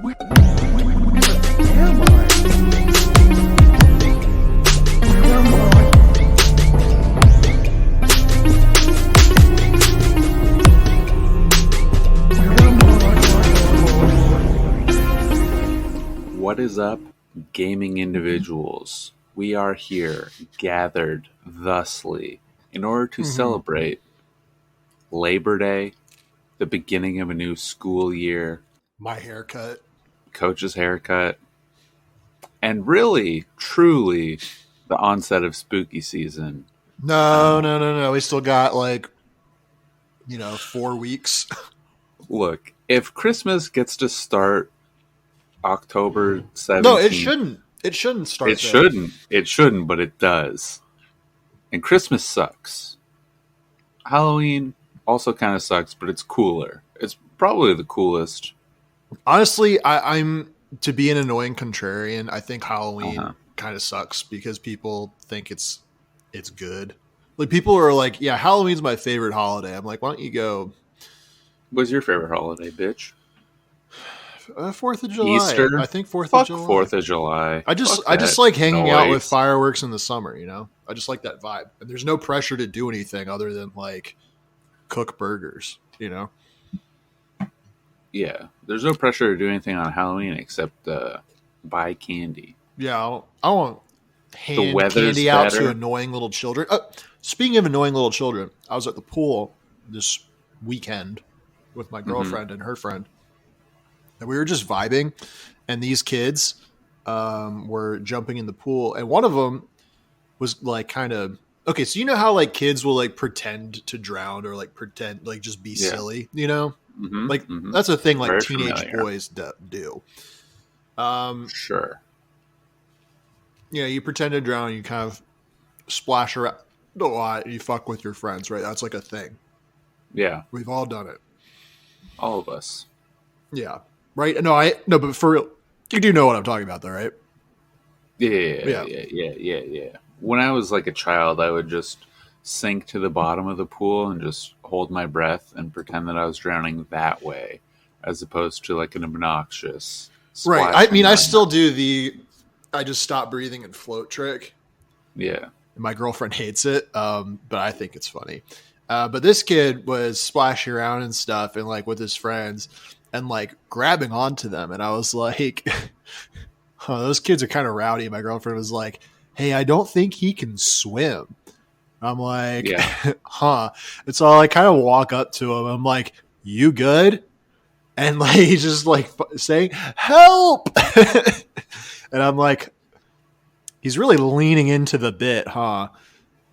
Where am I? Where am I? Where am I? What is up, gaming individuals? We are here, gathered thusly, in order to celebrate Labor Day, the beginning of a new school year, My haircut. Coach's haircut, and really, truly, the onset of spooky season. No. We still got 4 weeks. Look, if Christmas gets to start October 17th... No, it shouldn't. It shouldn't start. It shouldn't, but it does. And Christmas sucks. Halloween also kind of sucks, but it's cooler. It's probably the coolest. Honestly, I'm to be an annoying contrarian. I think Halloween kind of sucks because people think it's good. Like people are like, "Yeah, Halloween's my favorite holiday." I'm like, "Why don't you go?" What's your favorite holiday, bitch? 4th of July. Easter? I think 4th Fuck of July. 4th of July. I just Fuck like that hanging out with noise. fireworks in the summer, I just like that vibe. And there's no pressure to do anything other than cook burgers, Yeah, there's no pressure to do anything on Halloween except buy candy. Yeah, I want hand weather's candy out better. to annoying little children. Speaking of annoying little children, I was at the pool this weekend with my girlfriend and her friend, and we were just vibing. And these kids were jumping in the pool, and one of them was kind of okay. So you know how kids will pretend to drown or pretend just be silly, Mhm. That's a thing Very teenage familiar. boys do. Sure. You pretend to drown, you kind of splash around a lot, you fuck with your friends, right? That's a thing. Yeah, We've all done it. all of us. Yeah. Right? No, but for real, you do know what I'm talking about though, right? Yeah. When I was a child, I would just sink to the bottom of the pool and just hold my breath and pretend that I was drowning that way, as opposed to an obnoxious Right. splash I mean, in I my still mouth. do I just stop breathing and float trick. Yeah. My girlfriend hates it, but I think it's funny. But this kid was splashing around and stuff and with his friends and grabbing onto them. And I was like, oh, those kids are kind of rowdy. My girlfriend was like, hey, I don't think he can swim. I'm like, Yeah. huh. And so I kind of walk up to him. I'm like, you good? And he's just saying, help. And I'm like, he's really leaning into the bit, huh?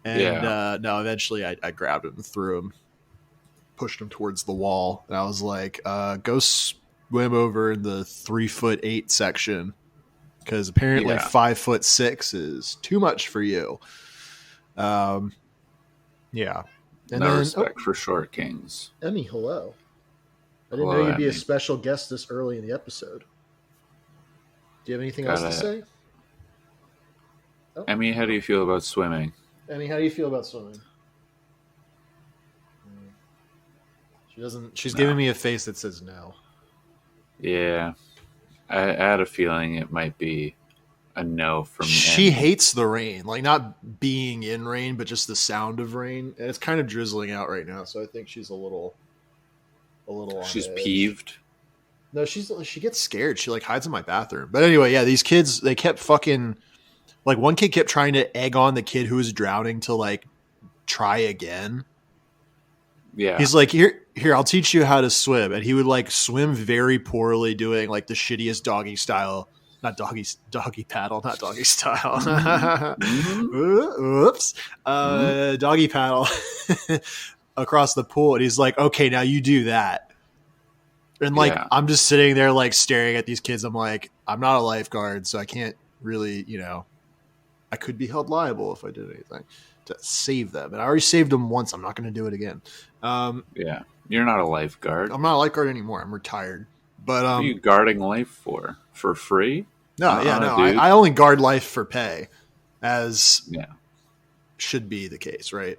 And no, eventually I grabbed him and threw him, pushed him towards the wall. And I was like, go swim over in the 3'8" section. Because apparently Yeah. 5'6" is too much for you. Yeah. And No then, respect for short kings. Emmy, hello. I didn't Hello, know you'd be a Emmy. special guest this early in the episode. Do you have anything else to say? Emmy, how do you feel about swimming? Emmy, how do you feel about swimming? She doesn't. She's giving me a face that says no. Yeah. I had a feeling it might be a no from She Emmy. hates the rain, not being in rain, but just the sound of rain. And it's kind of drizzling out right now, so I think she's a little on She's edge. peeved. No, she gets scared. She hides in my bathroom. But anyway, yeah, these kids, they kept fucking one kid kept trying to egg on the kid who was drowning to try again. Yeah. He's like, here, I'll teach you how to swim. And he would swim very poorly, doing the shittiest doggy style. Not doggy paddle, not doggy style. Oops. Doggy paddle across the pool. And he's like, okay, now you do that. And Yeah. I'm just sitting there staring at these kids. I'm like, I'm not a lifeguard, so I can't really, I could be held liable if I did anything to save them. And I already saved them once. I'm not going to do it again. Yeah. You're not a lifeguard. I'm not a lifeguard anymore. I'm retired. But What are you guarding life for? For free? no, dude. I only guard life for pay, as Yeah. should be the case, right?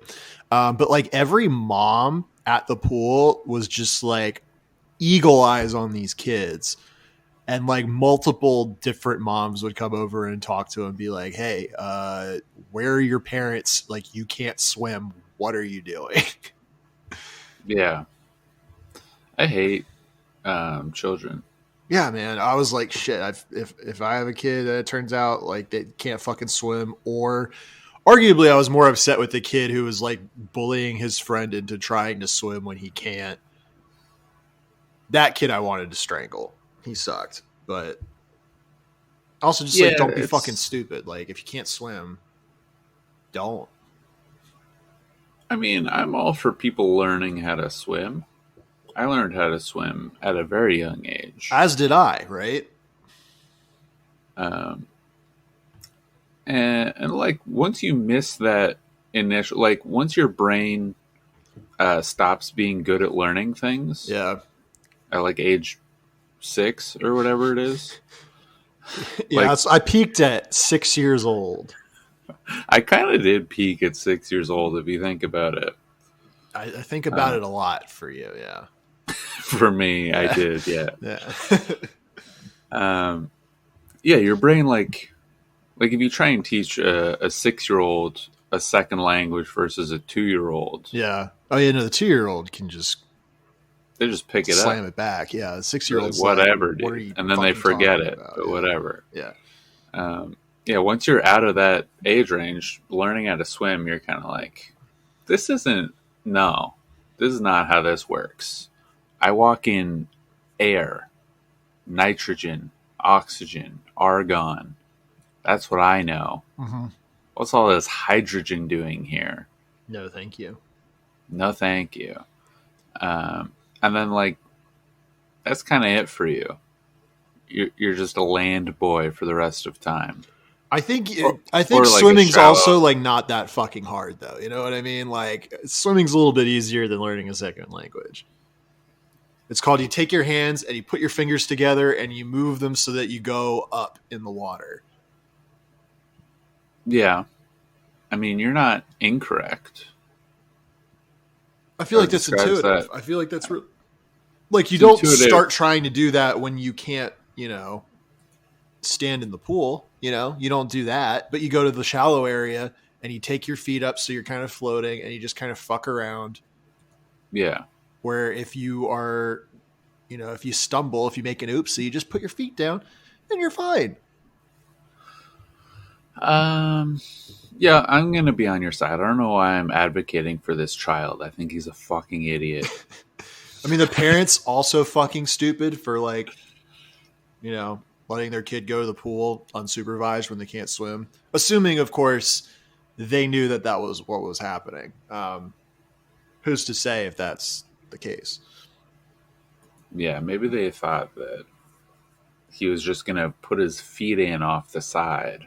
But every mom at the pool was just eagle eyes on these kids. And like multiple different moms would come over and talk to him and be like, hey, where are your parents? Like, you can't swim. What are you doing? Yeah. I hate children. Yeah, man. I was like, shit. If I have a kid that it turns out like they can't fucking swim, or arguably, I was more upset with the kid who was like bullying his friend into trying to swim when he can't. That kid I wanted to strangle. He sucked, but also just like don't be fucking stupid. Like if you can't swim, don't. I mean, I'm all for people learning how to swim. I learned how to swim at a very young age. As did I, right? And like once you miss that initial, like once your brain stops being good at learning things, Yeah. at like age 6 or whatever it is. Yeah, Like, I peaked at 6 years old. I kind of did peak at 6 years old if you think about it. I think about it a lot for you, yeah. For me, I did, yeah. Yeah. Yeah, your brain like if you try and teach a 6-year-old a second language versus a 2-year-old, Yeah. Oh, yeah, no, the 2-year-old can just they just pick it slam up. it back. Yeah, the They're 6-year-old like, whatever, What are dude. you And then they fucking forget talking it, about? but Yeah. whatever. Yeah. Yeah, once you're out of that age range, learning how to swim, you're kind of like, this is not how this works. I walk in air, nitrogen, oxygen, argon. That's what I know. Mm-hmm. What's all this hydrogen doing here? No, thank you. No, thank you. And then, like, that's kind of it for you. You're just a land boy for the rest of time. I think or like swimming's a also like not that fucking hard though. You know what I mean? Like swimming's a little bit easier than learning a second language. It's called you take your hands and you put your fingers together and you move them so that you go up in the water. Yeah. I mean, you're not incorrect. I feel Or like that's describes intuitive. that. I feel like that's like you It's don't intuitive. start trying to do that when you can't, stand in the pool. You don't do that, but you go to the shallow area and you take your feet up so you're kind of floating and you just kind of fuck around. Yeah. Where if you are, if you stumble, if you make an oopsie, you just put your feet down and you're fine. Yeah, I'm going to be on your side. I don't know why I'm advocating for this child. I think he's a fucking idiot. I mean, the parents also fucking stupid for letting their kid go to the pool unsupervised when they can't swim. Assuming, of course, they knew that was what was happening. Who's to say if that's the case? Yeah, maybe they thought that he was just going to put his feet in off the side.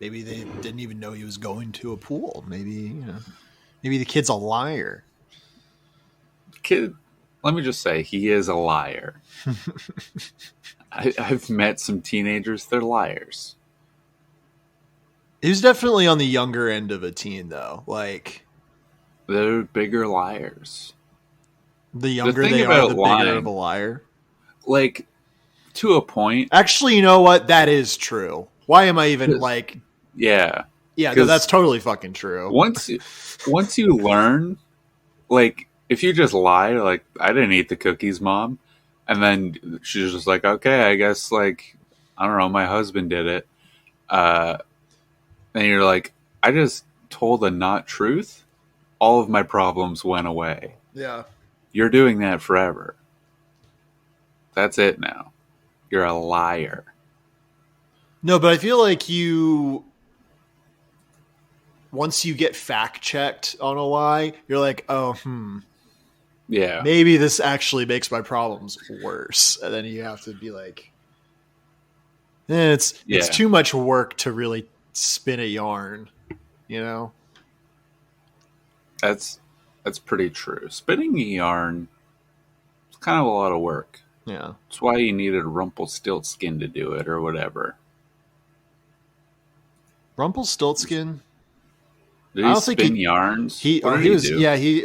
Maybe they didn't even know he was going to a pool. Maybe the kid's a liar. Kid, let me just say, he is a liar. I've met some teenagers, they're liars. He was definitely on the younger end of a teen, though. Like, They're bigger liars. the younger thing they are, about the bigger lying- of a liar. Like, to a point, Actually, you know what? That is true. Why am I even like... yeah. Yeah, no, 'Cause that's totally fucking true. Once you learn, like, if you just lie, like, I didn't eat the cookies, Mom, and then she's just like, okay, I guess, like, I don't know, my husband did it. And you're like, I just told a not truth. All of my problems went away. Yeah. You're doing that forever. That's it now. You're a liar. No, but I feel like once you get fact checked on a lie, you're like, oh, Yeah. maybe this actually makes my problems worse. And then you have to be like, it's Yeah. too much work to really spin a yarn, That's pretty true. Spinning a yarn is kind of a lot of work. Yeah. That's why you needed Rumpelstiltskin to do it or wwhatever. Rumpelstiltskin? Did I he don't think spin yarns? he What did he was do? yeah he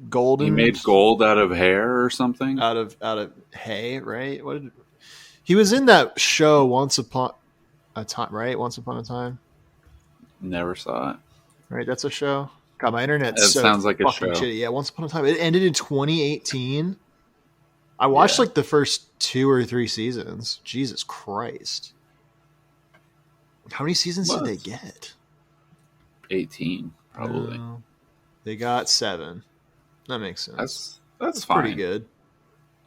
golden He made gold out of hair or something. out of hay, right? What did he was in that show Once Upon a Time, right? Once Upon a Time, Never saw it. right? That's a show. God, my internet's That so sounds like a fucking show. shitty. Yeah, Once Upon a Time. It ended in 2018. I watched Yeah. like the first 2 or 3 seasons. Jesus Christ. How many seasons did What? they get? 18, probably. They got 7. That makes sense. That's fine. Pretty good.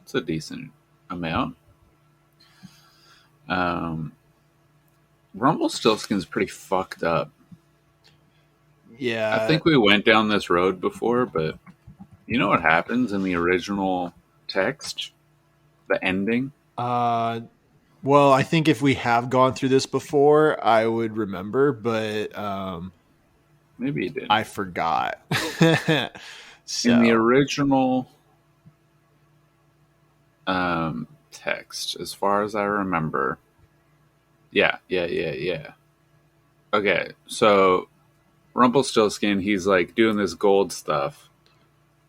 It's a decent amount. Rumpelstiltskin's pretty fucked up. Yeah. I think we went down this road before, but you know what happens in the original text? The ending? Well, I think if we have gone through this before, I would remember, but Maybe you did. I forgot. So, In the original text, as far as I remember. Yeah. Okay, so Rumpelstiltskin, he's like doing this gold stuff.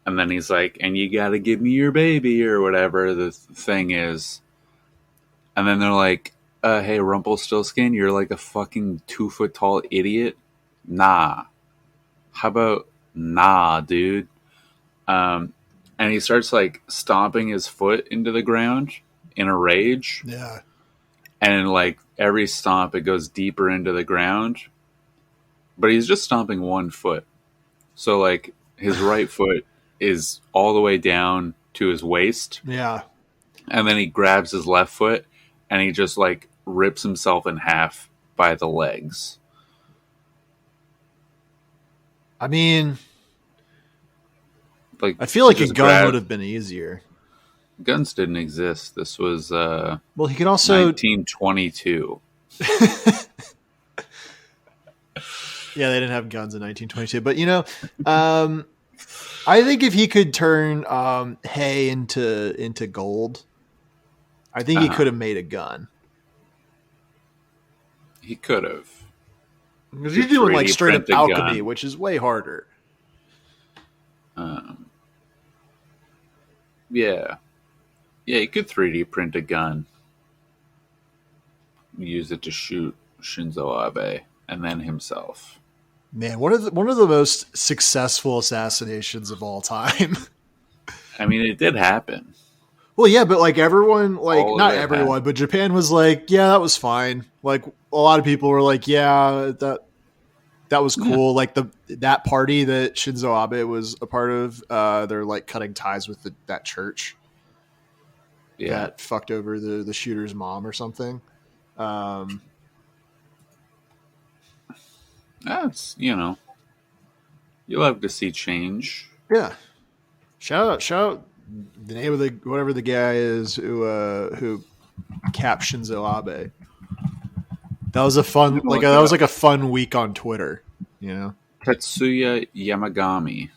And then he's like, and you gotta give me your baby or whatever the thing is. And then they're like, hey, Rumpelstiltskin, you're like a fucking 2-foot tall idiot. Nah. How about nah, dude? And he starts like stomping his foot into the ground in a rage. yeah. And like every stomp, it goes deeper into the ground. But he's just stomping one foot. So like his right foot is all the way down to his waist. Yeah. And then he grabs his left foot and he just like rips himself in half by the legs. I mean, Like I feel like he a just gun grabbed- would have been easier. Guns didn't exist. This was Well, he could also 1922. Yeah, they didn't have guns in 1922. But, I think if he could turn hay into gold, I think he Uh-huh. could have made a gun. He could have. Because you're doing like 3D straight up print a alchemy, gun. which is way harder. Yeah. Yeah, he could 3D print a gun. Use it to shoot Shinzo Abe and then himself. Man, one of the most successful assassinations of all time. I mean, it did happen. Well, yeah, but like everyone, like All of not it everyone, but Japan was like, yeah, that was fine. Like a lot of people were like, yeah, that was cool. Like that party that Shinzo Abe was a part of, they're like cutting ties with that church Yeah. that fucked over the shooter's mom or something. That's, you love to see change. Yeah, shout out the name of the whatever the guy is who capped Shinzo Abe. That was a fun Look like it that was up. like a fun week on Twitter. Tetsuya Yamagami.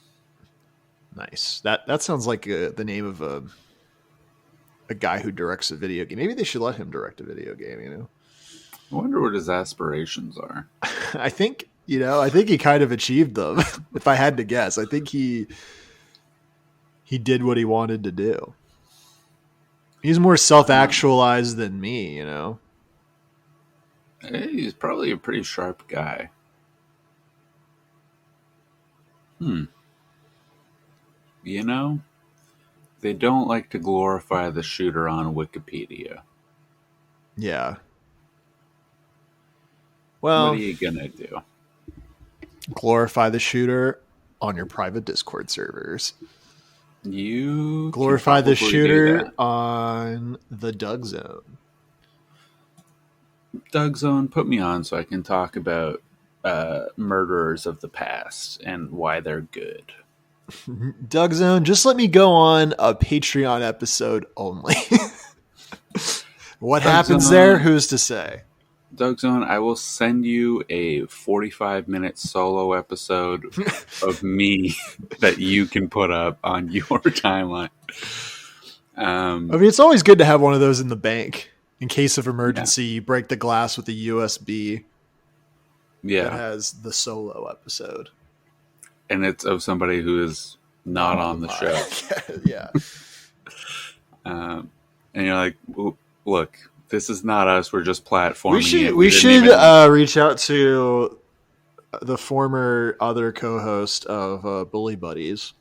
Nice. That sounds like the name of a guy who directs a video game. Maybe they should let him direct a video game. I wonder what his aspirations are. I think he kind of achieved them. If I had to guess, I think he did what he wanted to do. He's more self-actualized than me. Hey, he's probably a pretty sharp guy. They don't like to glorify the shooter on Wikipedia. Yeah. What Well, are you gonna do? glorify the shooter on your private Discord servers. You Glorify can the probably do shooter that. on the Doug Zone. Doug Zone, put me on so I can talk about murderers of the past and why they're good. Doug Zone, just let me go on a Patreon episode only. What Doug happens Zone. there? Who's to say? Doug Zone, I will send you a 45-minute solo episode of me that you can put up on your timeline. I mean, it's always good to have one of those in the bank in case of emergency. You break the glass with a USB. Yeah. that has the solo episode. And it's of somebody who is not on the show. Yeah. And you're like, look, this is not us. We're just platforming. We should it. we didn't should even- reach out to the former other co-host of Bully Buddies.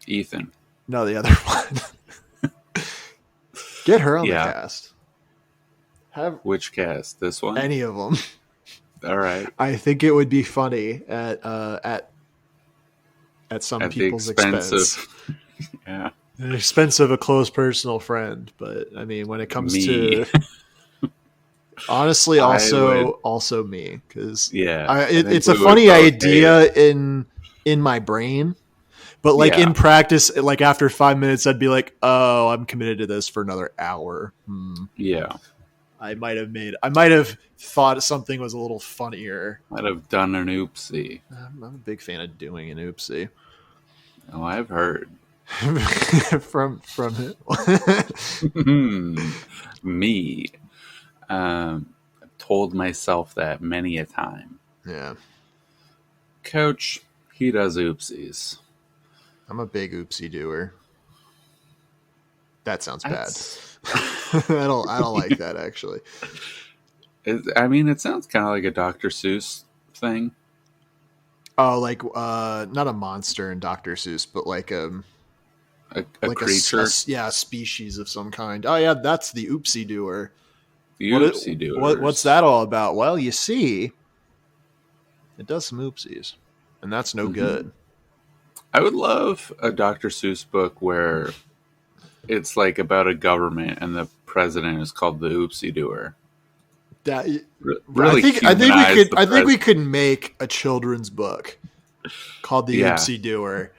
Ethan. No, the other one. Get her on Yeah. the cast. Have Which cast? This one? any of them. All right. I think it would be funny at some At the people's expense expense. of yeah, At the expense of a close personal friend, but I mean, when it comes me. to honestly, I also me, because Yeah. I think it's a we would funny both idea in my brain, but like Yeah. in practice, like after 5 minutes, I'd be like, "Oh, I'm committed to this for another hour." Yeah. I might have thought something was a little funnier. Might have done an oopsie. I'm a big fan of doing an oopsie Oh, I've heard. from it. Me. I've told myself that many a time. Yeah, Coach, he does oopsies. I'm a big oopsie doer. That sounds bad. That's- I don't like that actually. I mean, it sounds kind of like a Dr. Seuss thing. Oh, like not a monster in Dr. Seuss, but like A like creature. a species of some kind. Oh yeah, that's the oopsie doer. The What it- oopsie doers. What's that all about? Well, you see, it does some oopsies, and that's no good. I would love a Dr. Seuss book where it's like about a government and the president is called the oopsie doer. That Really I think humanize the we president. could make a children's book called the Yeah. Oopsie Doer,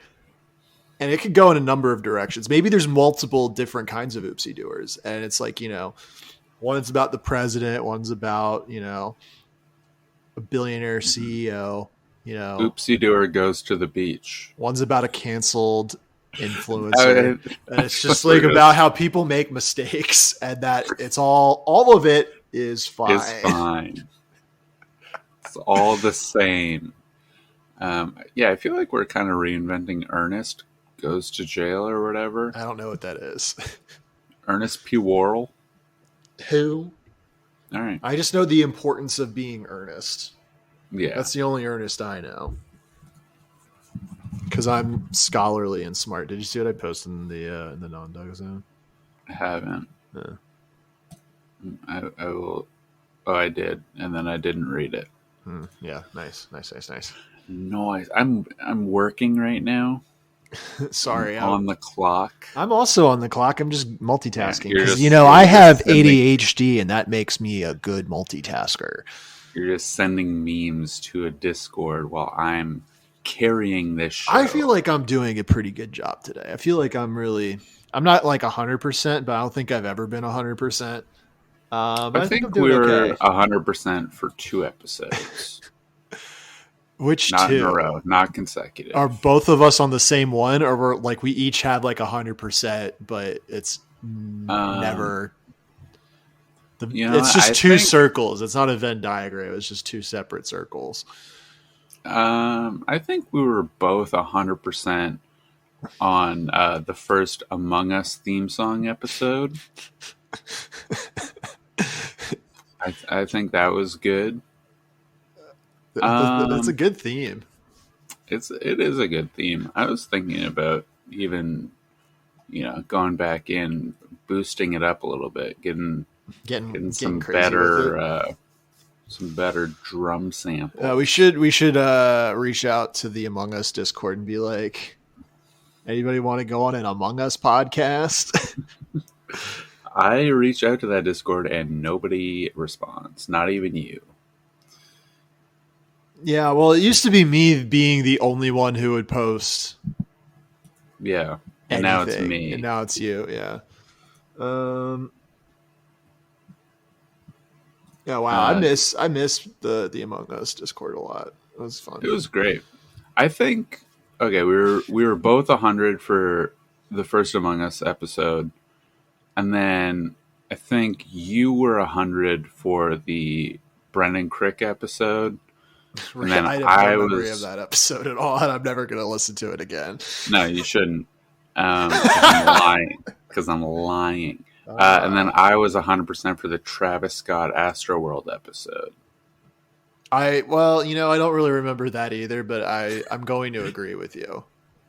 and it could go in a number of directions. Maybe there's multiple different kinds of oopsie doers, and it's like, one's about the president, one's about a billionaire CEO, Oopsie doer goes to the beach. one's about a canceled influencer. I- And it's just like about how people make mistakes, and that it's all of it is fine. It's fine. It's all the same. Yeah, I feel like we're kind of reinventing Ernest Goes to Jail or whatever. I don't know what that is. Ernest P. Worrell. Who? All right. I just know the importance of being earnest. Yeah. That's the only earnest I know. Because I'm scholarly and smart. Did you see what I posted in the non-dog zone? I haven't. Yeah. I will. Oh, I did, and then I didn't read it. Yeah, nice. Noise. I'm working right now. Sorry, on the clock. I'm also on the clock. I'm just multitasking Yeah, you're because just- I you're have just sending- ADHD, and that makes me a good multitasker. You're just sending memes to a Discord while I'm carrying this show. I feel like I'm doing a pretty good job today. I feel like I'm not like 100%, but I don't think I've ever been 100%. But I think I'm doing we're okay. 100% for 2 episodes. Which Not two? in a row, not consecutive. Are both of us on the same one, or we're like we each have like 100%, but it's never. It's just I two think- circles. It's not a Venn diagram. It's just two separate circles. I think we were both 100% on the first Among Us theme song episode. I think that was good. That's a good theme. It is a good theme. I was thinking about even, going back in, boosting it up a little bit, getting some crazy with it. better drum sample. We should reach out to the Among Us Discord and be like, anybody want to go on an Among Us podcast? I reach out to that Discord and nobody responds, not even you. Yeah, well, it used to be me being the only one who would post. Yeah, and now it's anything, me. and now it's you. Yeah. Yeah. Wow. I miss the Among Us Discord a lot. It was fun. It was great. I think we were both 100 for the first Among Us episode, and then I think you were 100 for the Brendan Crick episode. And then I have I no memory was- of that episode at all, and I'm never going to listen to it again. No, you shouldn't. 'Cause I'm lying. Because I'm lying. And then I was 100% for the Travis Scott Astroworld episode. Well, you know, I don't really remember that either, but I'm going to agree with you.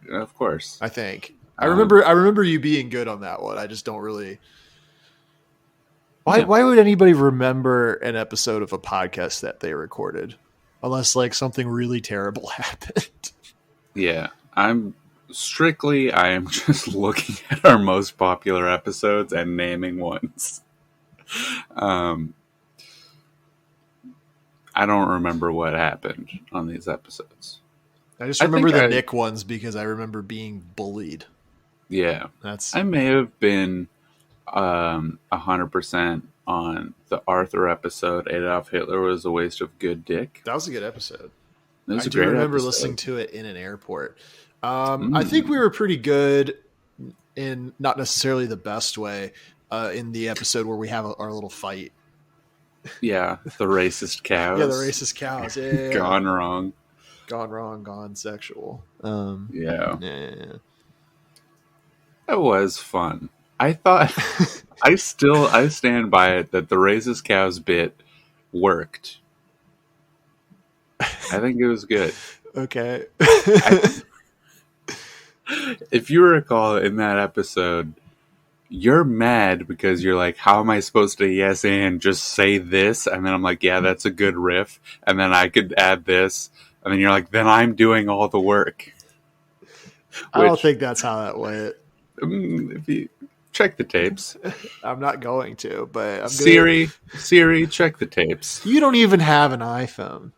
Of course. I think I remember you being good on that one. I just don't really. Why would anybody remember an episode of a podcast that they recorded, unless like something really terrible happened? Yeah. I am just looking at our most popular episodes and naming ones. I don't remember what happened on these episodes. I just I remember think the I- Nick ones because I remember being bullied. Yeah. That's I may have been 100% on the Arthur episode. Adolf Hitler was a waste of good dick. that was a good episode. It was I a do great remember episode. listening to it in an airport. I think we were pretty good in not necessarily the best way in the episode where we have our little fight. Yeah, the racist cows. Yeah, the racist cows. Yeah. Gone wrong. Gone wrong, gone sexual. Yeah, Yeah. it was fun. I thought I stand by it that the racist cows bit worked. I think it was good. Okay. If you recall in that episode, you're mad because you're like, how am I supposed to yes and just say this? And then I'm like, yeah, that's a good riff. And then I could add this. And then you're like, then I'm doing all the work. I don't Which- think that's how that went. If you check the tapes. I'm not going to, but I'm Siri, check the tapes. You don't even have an iPhone.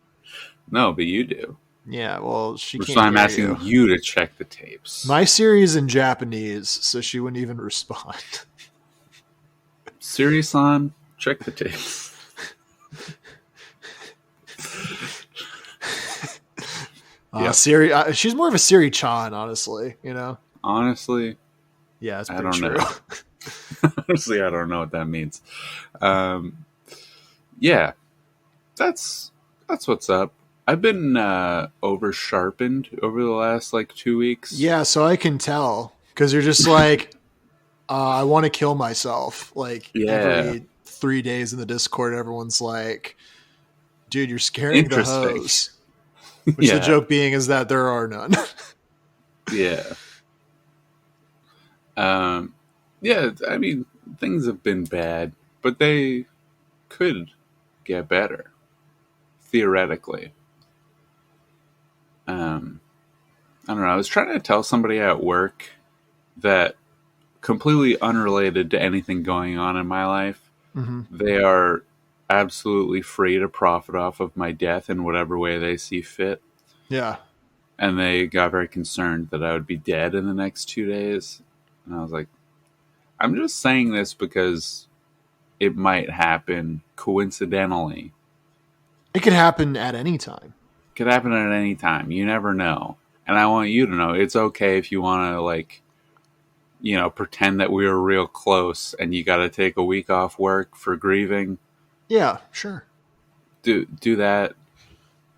No, but you do. Yeah, well, she can't So I'm hear asking you to check the tapes. My Siri is in Japanese, so she wouldn't even respond. Siri-san, check the tapes. Yep. Siri, she's more of a Siri Chan, honestly. You know. Honestly, Yeah, it's I pretty don't true. know. Honestly, I don't know what that means. Yeah, that's what's up. I've been over sharpened over the last like 2 weeks. Yeah, so I can tell because you're just like, I want to kill myself. Like every 3 days in the Discord, everyone's like, "Dude, you're scaring the Interesting. hoes." Which the joke being is that there are none. Yeah. Yeah, I mean, things have been bad, but they could get better, theoretically. I don't know. I was trying to tell somebody at work that completely unrelated to anything going on in my life, they are absolutely free to profit off of my death in whatever way they see fit. Yeah. And they got very concerned that I would be dead in the next 2 days. And I was like, I'm just saying this because it might happen coincidentally. It could happen at any time. Could happen at any time. You never know. And I want you to know it's okay if you want to, like, you know, pretend that we were real close and you got to take a week off work for grieving. Yeah, sure. Do that.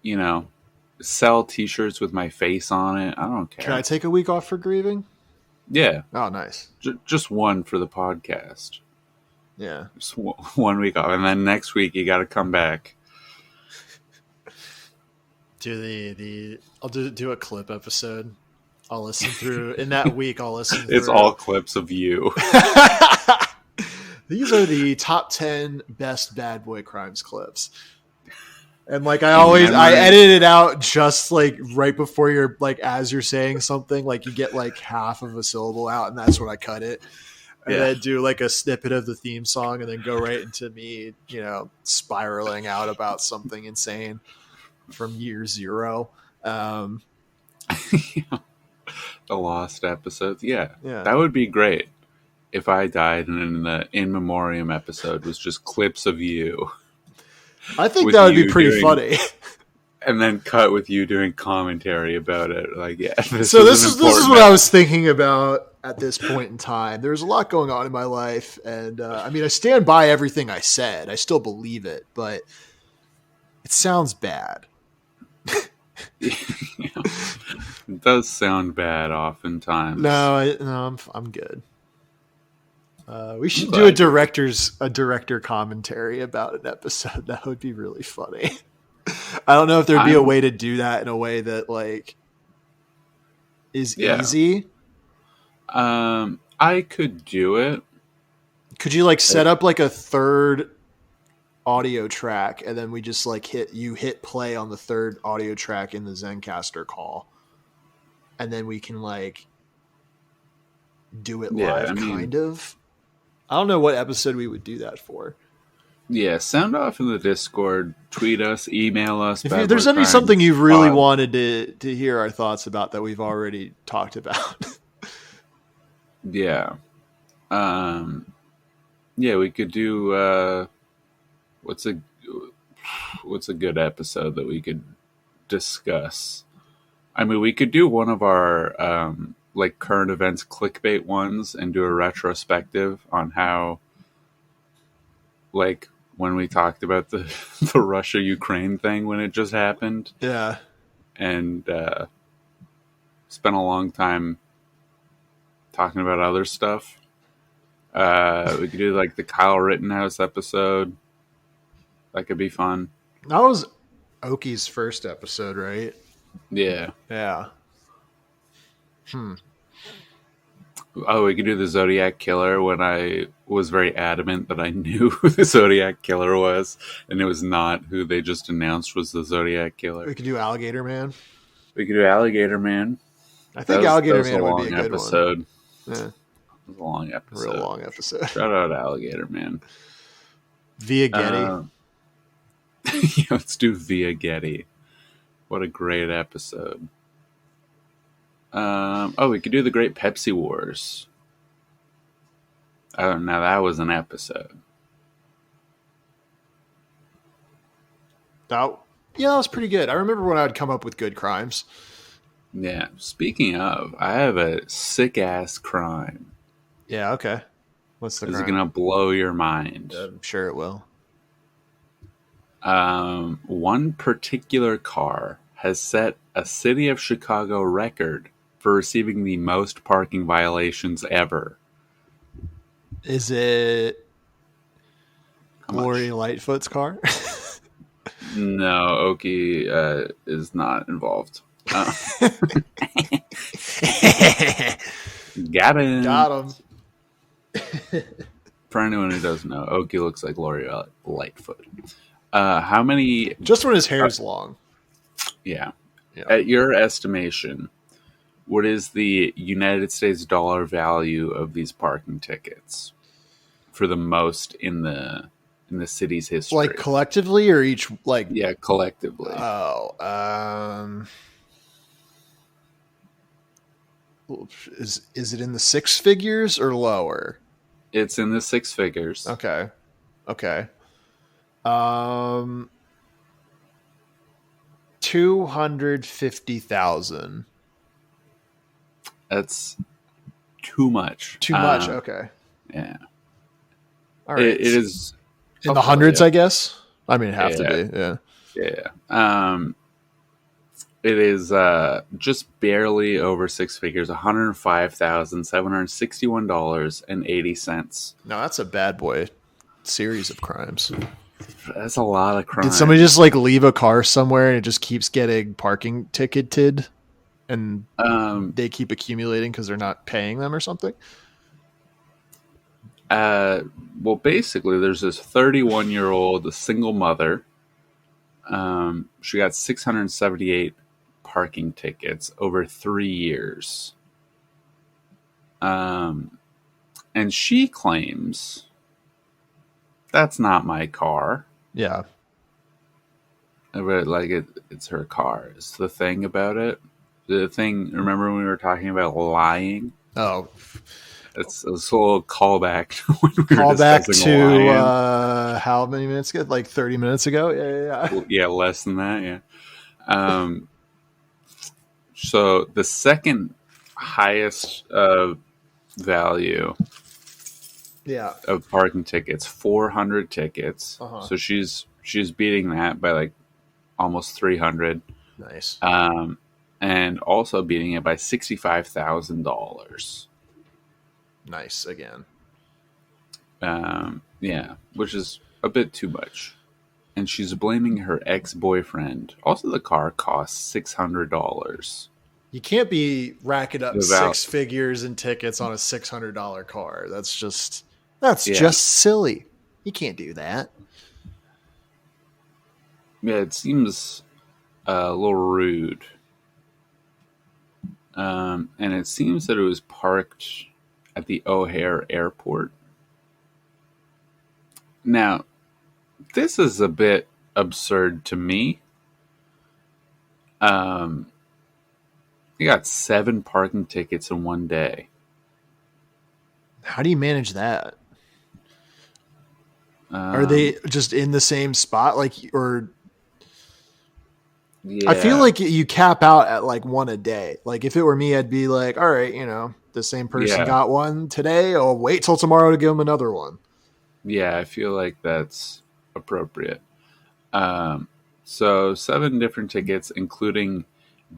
You know, sell T-shirts with my face on it. I don't care. Can I take a week off for grieving? Yeah, Oh, nice. just one for the podcast. Yeah. Just 1 week off, and then next week you got to come back. Do I'll do a clip episode. I'll listen through in that week. I'll listen through. It's all clips of you. These are the top 10 best Bad Boy Crimes clips. And like I edit it out just like right before you're like as you're saying something, like you get like half of a syllable out, and that's when I cut it. And Yeah. then do like a snippet of the theme song, and then go right into me, you know, spiraling out about something insane from year zero. The lost episodes. Yeah, Yeah. that would be great if I died and then the in memoriam episode was just clips of you, I think with that would be you pretty doing- funny. and then cut with you doing commentary about it. Like, yeah. So this is what I was thinking about at this point in time. There's a lot going on in my life, and I mean, I stand by everything I said. I still believe it, but It sounds bad. It does sound bad oftentimes. No, I'm good. We should I'm do glad. a director commentary about an episode. That would be really funny. I don't know if there'd be a I'm way to do that in a way that like is yeah. easy. I could do it. Could you like set up like a third audio track and then we just like hit play on the third audio track in the Zencaster call, and then we can like do it Yeah, live, I mean, kind of. I don't know what episode we would do that for. yeah. Sound off in the Discord. Tweet us. Email us. If there's Bad Boy any something Crimes you really Pod. wanted to hear our thoughts about that we've already talked about. Yeah. Yeah, we could do. What's a what's a good episode that we could discuss? I mean, we could do one of our like current events clickbait ones and do a retrospective on how, like, when we talked about the the Russia Ukraine thing when it just happened, Yeah. and spent a long time talking about other stuff. We could do like the Kyle Rittenhouse episode. That could be fun. That was Oki's first episode, right? Yeah. Yeah. Oh, we could do the Zodiac Killer when I was very adamant that I knew who the Zodiac Killer was, and it was not who they just announced was the Zodiac Killer. We could do Alligator Man. We could do Alligator Man. I think Alligator Man would be a good episode. one. Yeah. It was a long episode. Real long episode. Shout out Alligator Man. Via Getty. Yeah, let's do Via Getty. What a great episode. We could do the Great Pepsi Wars. Oh, now that was an episode. That was pretty good. I remember when I would come up with good crimes. Yeah. Speaking of, I have a sick ass crime. Yeah, okay. What's the This is crime? gonna blow your mind. I'm sure it will. One particular car has set a city of Chicago record for receiving the most parking violations ever. Is it How much? Lori Lightfoot's car? No, Oki is not involved. Got him. Got him. For anyone who doesn't know, Oki looks like Lori Lightfoot. How many? Just when his hair is long. Yeah. Yeah. At your estimation, what is the United States dollar value of these parking tickets for the most in the city's history? Like collectively or each like Yeah, collectively. Is it in the six figures or lower? It's in the six figures. Okay. 250,000. That's too much. Too much. Okay. Yeah. All right. It is in the okay, hundreds, yeah. I guess. I mean, it'd have to Yeah. be. Yeah. Yeah. It is just barely over six figures, $105,761.80. No, that's a bad boy series of crimes. That's a lot of crime. Did somebody just like leave a car somewhere and it just keeps getting parking ticketed, and they keep accumulating because they're not paying them or something? Well, basically, there's this 31-year-old, a single mother. She got 678 parking tickets over 3 years. And she claims that's not my car. Yeah. But like it's her car. It's the thing about it. The thing. Remember when we were talking about lying? Oh, It's a little callback to when we were call back discussing to lying. how many minutes ago? Like 30 minutes ago? Yeah. Yeah, less than that. Yeah. So the second highest value Yeah. of parking tickets, 400 tickets. Uh-huh. So she's beating that by like almost 300, Nice. and also beating it by $65,000. Nice again. Yeah, which is a bit too much. And she's blaming her ex-boyfriend. Also, the car costs $600. You can't be racking up Without- 6 figures in tickets on a $600 car. That's just Yeah. silly. You can't do that. Yeah, it seems a little rude. And it seems that it was parked at the O'Hare Airport. Now, this is a bit absurd to me. You got 7 parking tickets in one day. How do you manage that? Are Um, they just in the same spot? or Yeah. I feel like you cap out at like one a day. Like if it were me, I'd be like, all right, the same person Yeah. got one today. I'll wait till tomorrow to give them another one. Yeah, I feel like that's appropriate. So 7 different tickets, including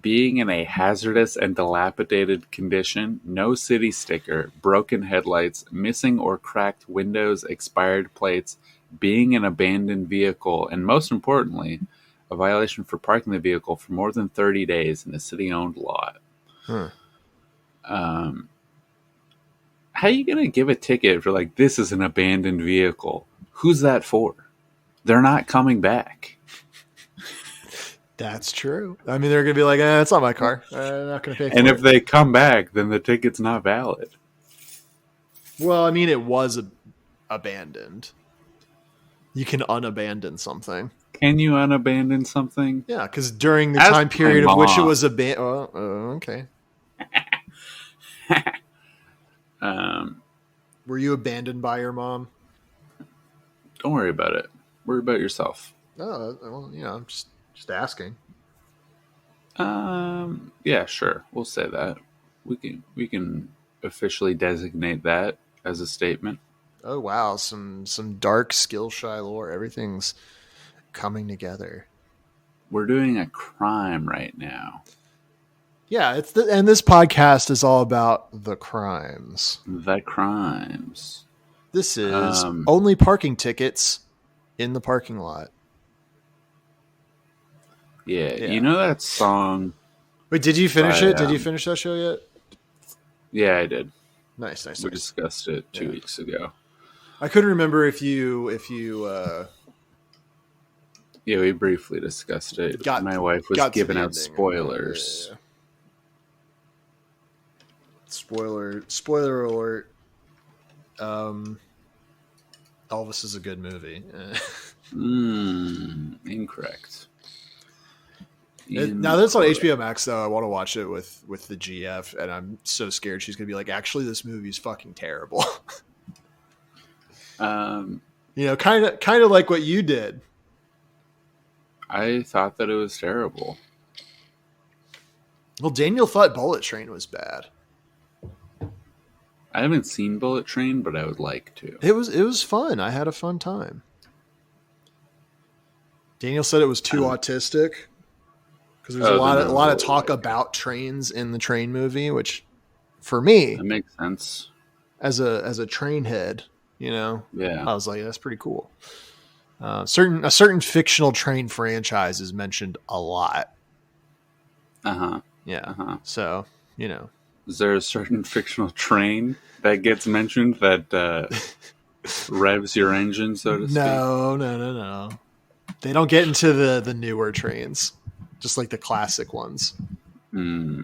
being in a hazardous and dilapidated condition, no city sticker, broken headlights, missing or cracked windows, expired plates, being an abandoned vehicle, and most importantly, a violation for parking the vehicle for more than 30 days in a city-owned lot. Huh. How are you going to give a ticket for like, this is an abandoned vehicle? Who's that for? They're not coming back. That's true. I mean, they're going to be like, it's not my car. I'm not going to pay for And it. if they come back, then the ticket's not valid. Well, I mean, it was abandoned. You can unabandon something. Can you unabandon something? Yeah, because during the Ask time period my of which it mom. was abandoned. Okay. Were you abandoned by your mom? Don't worry about it. Worry about yourself. No, well, I'm just asking. Yeah, sure. We'll say that. We can officially designate that as a statement. Oh wow, some dark skill shy lore. Everything's coming together. We're doing a crime right now. Yeah, and this podcast is all about the crimes. The crimes. This is Um, only parking tickets in the parking lot. Yeah, Yeah. you know that song? Wait, did you finish I, it? Did you finish that show yet? Yeah, I did. Nice. We discussed it 2 Yeah. weeks ago. I couldn't remember if you Yeah, we briefly discussed it. Got- My wife was got to giving the out ending. spoilers. Yeah. Spoiler alert. Elvis is a good movie. Incorrect. Now that's on HBO Max though. I want to watch it with the GF, and I'm so scared she's gonna be like, actually, this movie's fucking terrible. Um, Kind of like what you did. I thought that it was terrible. Well, Daniel thought Bullet Train was bad. I haven't seen Bullet Train, but I would like to. It was fun. I had a fun time. Daniel said it was too autistic because there's a lot of talk about trains in the Train movie, which for me, That makes sense. as a train head, Yeah. I was like, that's pretty cool. A certain fictional train franchise is mentioned a lot. Uh-huh. Yeah. Uh-huh. So, Is there a certain fictional train that gets mentioned that revs your engine, so to speak? No. They don't get into the newer trains, just like the classic ones. Hmm.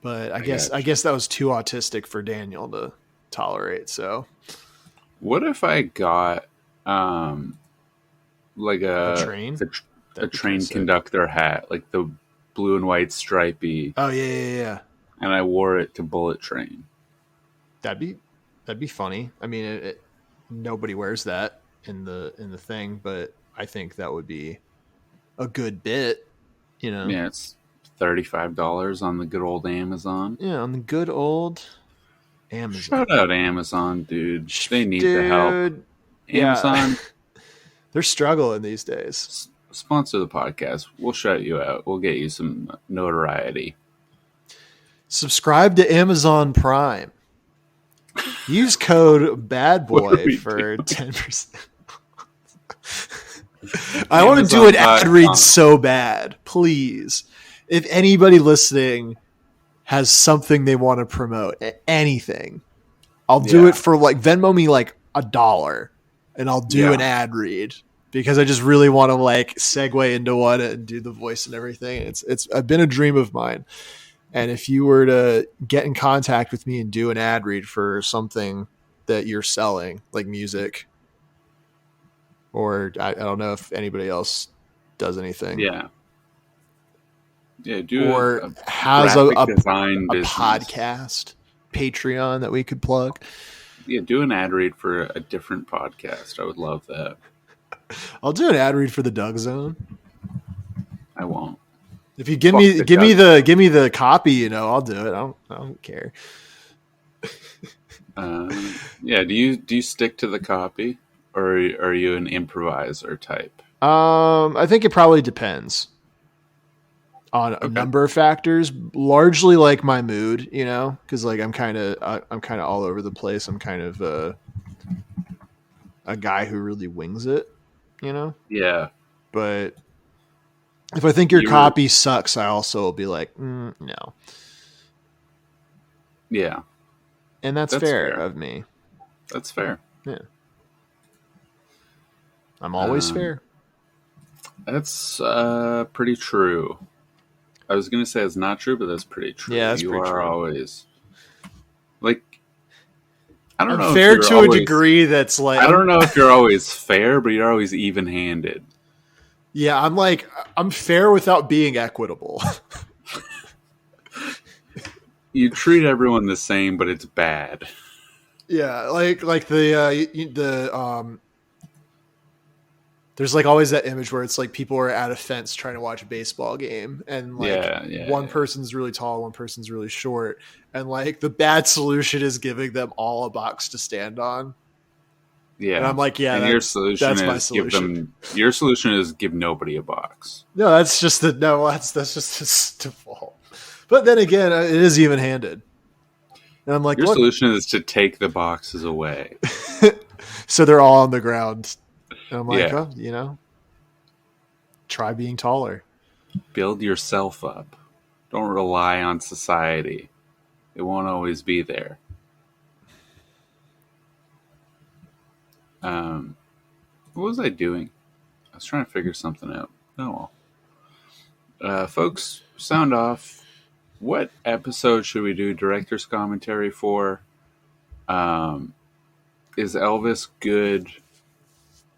But I gotcha. guess that was too autistic for Daniel to tolerate. So What if I got like A train? a That'd be train kinda sick. conductor hat, like the blue and white stripey, Oh yeah. and I wore it to Bullet Train? That'd be funny. I mean, nobody wears that in the thing, but I think that would be a good bit. Yeah, it's $35 on the good old Amazon. Yeah, on the good old Amazon. Shout out Amazon, dude. They need the help. Dude, yeah. Amazon, They're struggling these days. Sponsor the podcast. We'll shout you out. We'll get you some notoriety. Subscribe to Amazon Prime. Use code What are BADBOY we for doing? 10%. I want to do an ad read so bad. Please. If anybody listening has something they want to promote, anything, I'll do Yeah. it for like Venmo me like $1 and I'll do Yeah. an ad read because I just really want to like segue into one and do the voice and everything. It's been a dream of mine. And if you were to get in contact with me and do an ad read for something that you're selling, like music, or I don't know if anybody else does anything, Yeah. Yeah, do or a has graphic design a business. podcast, Patreon that we could plug. Yeah, do an ad read for a different podcast. I would love that. I'll do an ad read for the Doug Zone. I won't. If you give Fuck me the give me Doug. the copy, you know, I'll do it. I don't care. Yeah, do you stick to the copy, or are you an improviser type? I think it probably depends on a number of factors. Largely, like my mood, you know, because like I'm kind of all over the place. I'm kind of a guy who really wings it, you know. Yeah, But if I think your You're- copy sucks, I also will be like, no, yeah, and that's That's fair fair. of me. that's fair. I'm always Um, fair. That's pretty true. I was gonna say it's not true, but that's pretty true. Yeah, that's you pretty are true. always like. I don't know. I'm if fair you're to always- a degree that's like I don't know if you're always fair, but you're always even-handed. Yeah, I'm fair without being equitable. You treat everyone the same, but it's bad. Yeah, like there's like always that image where it's like people are at a fence trying to watch a baseball game, and like one person's really tall, one person's really short, and like the bad solution is giving them all a box to stand on. Yeah, And I'm like, yeah, and your that's solution my is solution. give them. Your solution is give nobody a box. No, that's just that's just his default. But then again, it is even handed, and I'm like, Your look, solution is to take the boxes away. so they're all on the ground. And I'm like, Yeah. oh, you know, try being taller. Build yourself up. Don't rely on society. It won't always be there. What was I doing? I was trying to figure something out. Oh well. Folks, sound off. What episode should we do director's commentary for? Is Elvis good?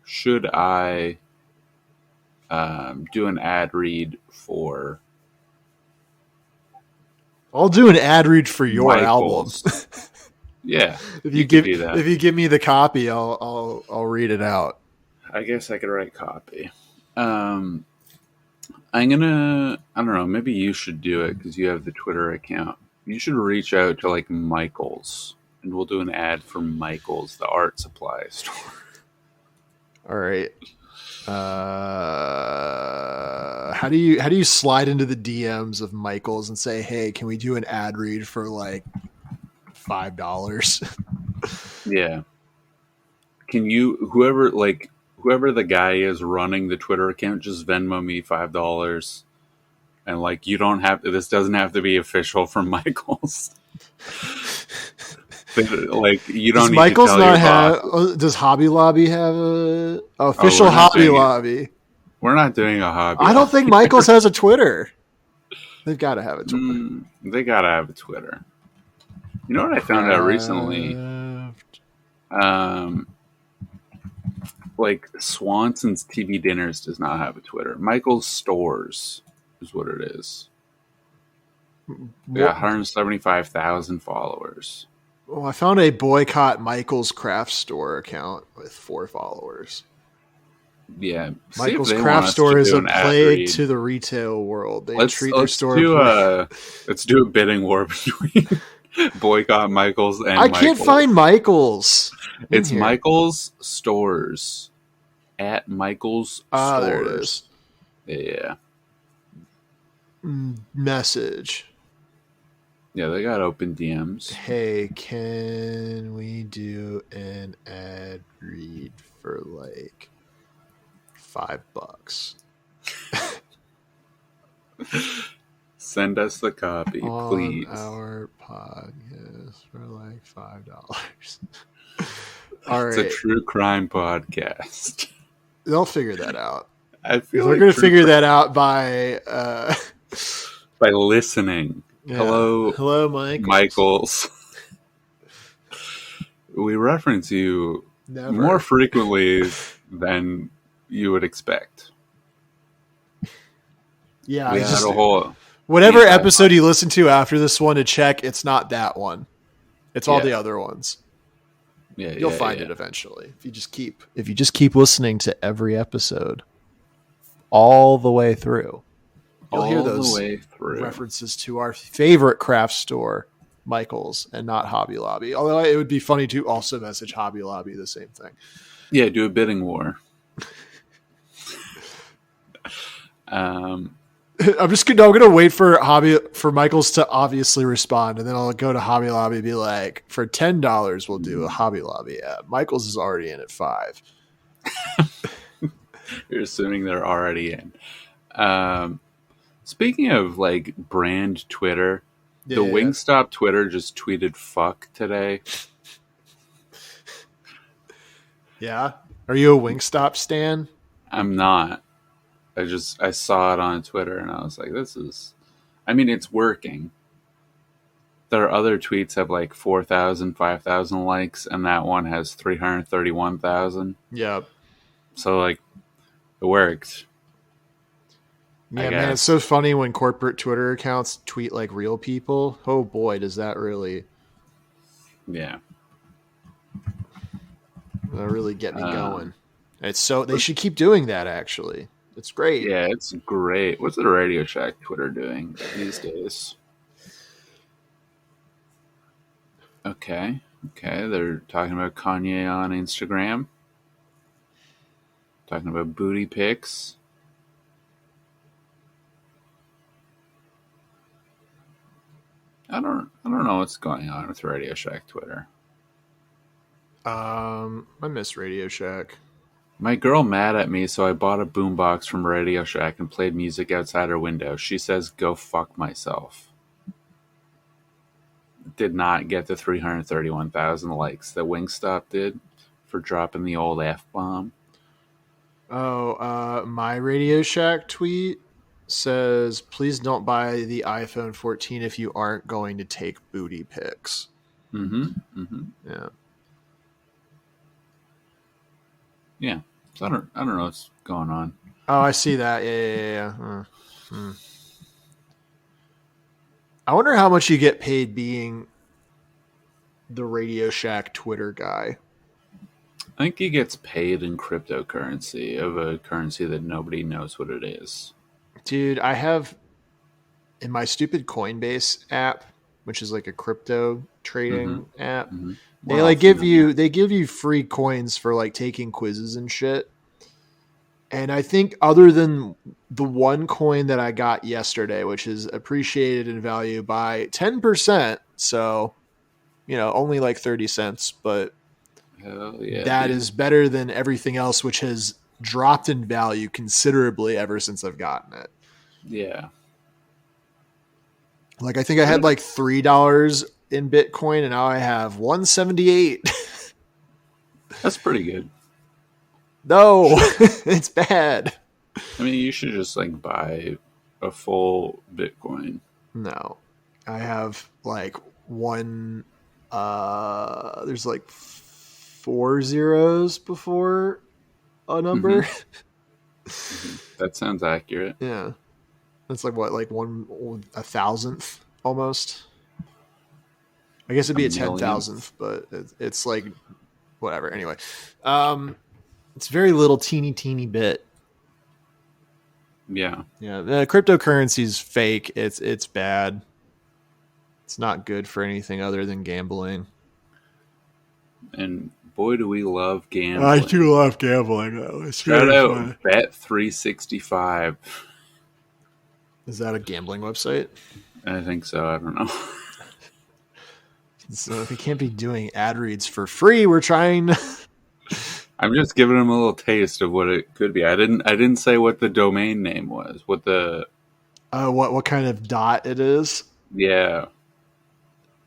Should I do an ad read for I'll do an ad read for your Michaels? album. Yeah, If you you could give do that. if you give me the copy, I'll read it out. I guess I could write copy. I'm gonna. I don't know. Maybe you should do it because you have the Twitter account. You should reach out to like Michaels, and we'll do an ad for Michaels, the art supply store. All right. How do you slide into the DMs of Michaels and say, hey, can we do an ad read for like $5? Yeah. Can you whoever the guy is running the Twitter account just Venmo me $5, and like you don't have to. This doesn't have to be official from Michaels. Like you don't Does need Michaels to tell not your have? boss. Does Hobby Lobby have a official we're not Hobby doing it. Lobby? We're not doing a hobby. I don't think Michaels has a Twitter. They've got to have a Twitter. They gotta have a Twitter. You know what I found out recently? Like Swanson's TV Dinners does not have a Twitter. Michael's Stores is what it is. They got 175,000 followers. Well, I found a boycott Michael's Craft Store account with 4 followers. Yeah, see if Michael's they want Craft us Store to is do a an ad plague read. to the retail world. They Let's treat their store. let's do a bidding war between boycott Michael's and I can't Michael's. find Michael's. in It's here. Michael's Stores. at Michael's Ah, Stores. there it is. Yeah. Message. Yeah, they got open DMs. Hey, can we do an ad read for like $5 Send us the copy, please. on our podcast for like $5? All It's a right, true crime podcast. they'll figure that out. I feel They're like going to true figure that out by by listening. yeah. Hello, Mike. Michaels. We reference you Never. more frequently than you would expect. Yeah, We it's had just, a whole whatever feedback. episode you listen to after this one to check, it's not that one. It's all Yeah. the other ones. Yeah, You'll find it eventually if you just keep listening to every episode all the way through. You'll hear all those the way through. references to our favorite craft store, Michaels, and not Hobby Lobby. Although it would be funny to also message Hobby Lobby the same thing. Yeah, do a bidding war. I'm gonna wait for Michaels to obviously respond, and then I'll go to Hobby Lobby and be like, for $10 we'll do a Hobby Lobby ad. Michaels is already in at $5. You're assuming they're already in. Speaking of like brand Twitter, the Wingstop Twitter just tweeted "fuck" today. Yeah. Are you a Wingstop stan? I'm not. I saw it on Twitter and I was like, it's working. There are other tweets have like 4,000, 5,000 likes, and that one has 331,000. Yeah. So like, it worked. I Yeah, man, guess. it's so funny when corporate Twitter accounts tweet like real people. Oh boy, does that really Yeah. get me going. They should keep doing that actually. It's great. Yeah, it's great. What's the Radio Shack Twitter doing these days? Okay. They're talking about Kanye on Instagram. Talking about booty pics. I don't know what's going on with Radio Shack Twitter. I miss Radio Shack. My girl mad at me, so I bought a boombox from Radio Shack and played music outside her window. She says, "Go fuck myself." Did not get the 331,000 likes that Wingstop did for dropping the old F-bomb. Oh, my Radio Shack tweet says, "Please don't buy the iPhone 14 if you aren't going to take booty pics." Yeah. Yeah. So I don't know what's going on. Oh, I see that. Yeah. I wonder how much you get paid being the Radio Shack Twitter guy. I think he gets paid in cryptocurrency of a currency that nobody knows what it is. Dude, I have in my stupid Coinbase app, which is like a crypto trading app. They Well, like give you free coins for like taking quizzes and shit. And I think other than the one coin that I got yesterday, which is appreciated in value by 10%, so only like 30 cents, but Hell yeah, that is better than everything else, which has dropped in value considerably ever since I've gotten it. Yeah. Like I think I had like $3 in Bitcoin, and now I have 178. That's pretty good. No, it's bad. I mean, you should just like buy a full Bitcoin. No, I have like one. There's like 4 zeros before a number. That sounds accurate. Yeah, that's like what, like 1/1000th almost. I guess it'd be a 10,000th, but it's like whatever. Anyway, it's very little, teeny bit. Yeah. Yeah, the cryptocurrency is fake. It's bad. It's not good for anything other than gambling. And boy, do we love I gambling. do love gambling, though. It's Shout really out fun. Bet365. Is that a gambling website? I think so. I don't know. So if we can't be doing ad reads for free, we're trying. I'm just giving them a little taste of what it could be. I didn't say what the domain name was. What the What kind of dot it is? yeah.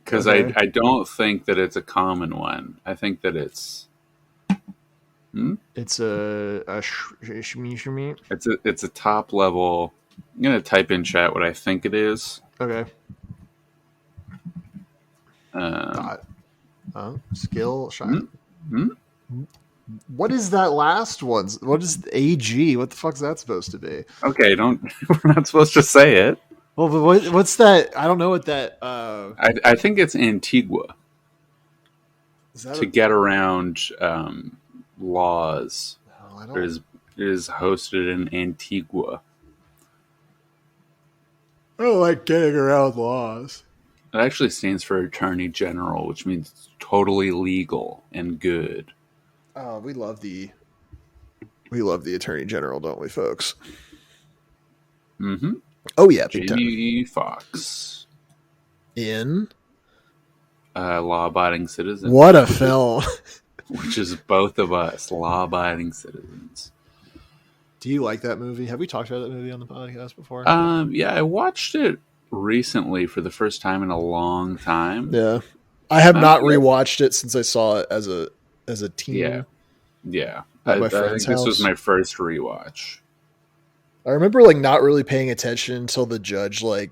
Because Okay. I don't think that it's a common one. I think that it's It's shmee. it's a top level. I'm gonna type in chat what I think it is. Okay. Um, Dot. Skill shot. hmm? What is that last one? What is AG? What the fuck's that supposed to be? Okay, don't. We're not supposed to say it. Well, but what's that? I don't know what that. I think it's Antigua Is that to get around laws. no, I It don't. is hosted in Antigua. I don't like getting around laws. It actually stands for Attorney General, which means it's totally legal and good. We love the Attorney General, don't we, folks? Mm-hmm. Oh yeah, big time. Jamie Foxx, In law-abiding citizen, what a film! which is both of us, law-abiding citizens. Do you like that movie? Have we talked about that movie on the podcast before? Yeah, I watched it recently for the first time in a long time. Yeah, I have not yeah. rewatched it since I saw it as a teen. Yeah. At my I friend's think this was house. my first rewatch. I remember like not really paying attention until the judge like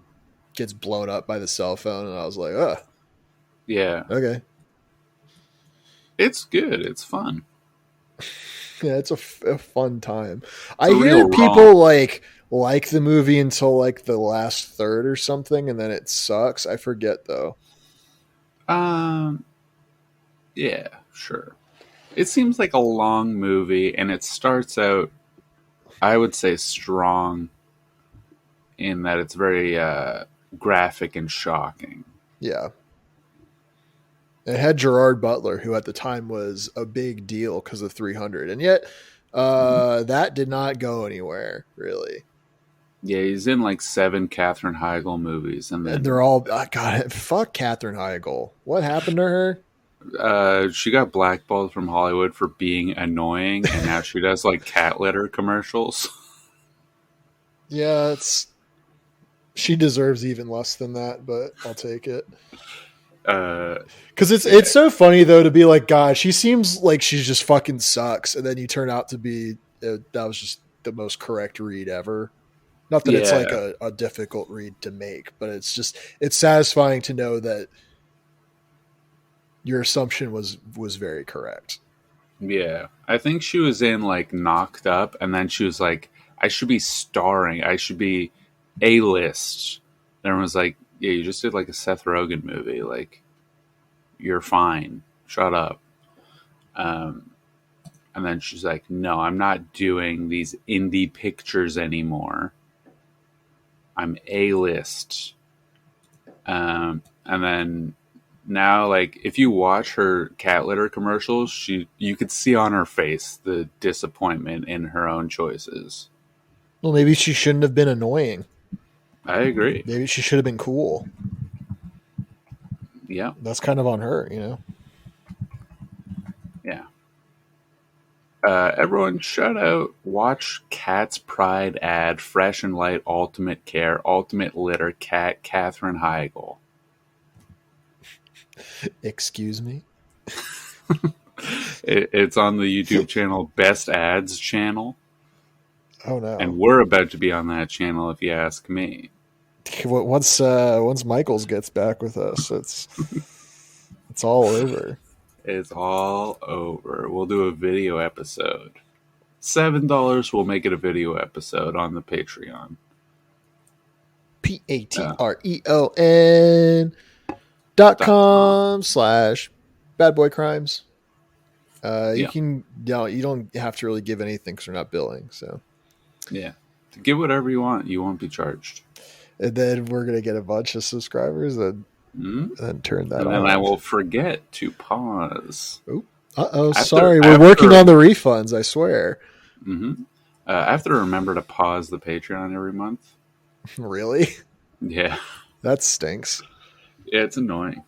gets blown up by the cell phone, and I was like, "Oh, Yeah, okay, it's good. It's fun. yeah, it's a fun time." It's I a hear real people like the movie until like the last third or something, and then it sucks. I forget though. Yeah, sure. It seems like a long movie, and it starts out, I would say, strong in that it's very graphic and shocking. Yeah. It had Gerard Butler, who at the time was a big deal because of 300, and yet that did not go anywhere really. Yeah, he's in like 7 Katherine Heigl movies, and And then they're all God. Fuck Katherine Heigl. What happened to her? she got blackballed from Hollywood for being annoying, and now she does like cat litter commercials. Yeah, she deserves even less than that, but I'll take it. Because it's so funny though to be like, God, she seems like she just fucking sucks, and then you turn out to be that was just the most correct read ever. Not that it's Yeah. like a difficult read to make, but it's satisfying to know that your assumption was very correct. Yeah, I think she was in like Knocked Up, and then she was like, I should be starring, I should be A-list. And everyone was like, yeah, you just did like a Seth Rogen movie, like, you're fine, shut up. And then she's like, no, I'm not doing these indie pictures anymore. I'm A-list. And then now, like, if you watch her cat litter commercials, you could see on her face the disappointment in her own choices. Well, maybe she shouldn't have been annoying. I agree. Maybe she should have been cool. Yeah, That's kind of on her, you know. yeah. Everyone, shout out, watch Cat's Pride ad, Fresh and Light, Ultimate Care, Ultimate Litter, Cat, Katherine Heigl. Excuse me. It's on the YouTube channel Best Ads channel, Oh no. and we're about to be on that channel if you ask me. Once Michaels gets back with us, it's all over. It's all over. We'll do a video episode. $7, we'll make it a video episode on the Patreon. patreon.com/badboycrimes. You Yeah. can you don't have to really give anything because we're not billing. So, Yeah. Give whatever you want. You won't be charged. and then we're gonna get a bunch of subscribers and Mm? then turn that And on. then I will forget to pause. Oop. Uh-oh, After- sorry. We're after- working on the refunds, I swear. I have to remember to pause the Patreon every month. Really? Yeah, That stinks. yeah, it's annoying.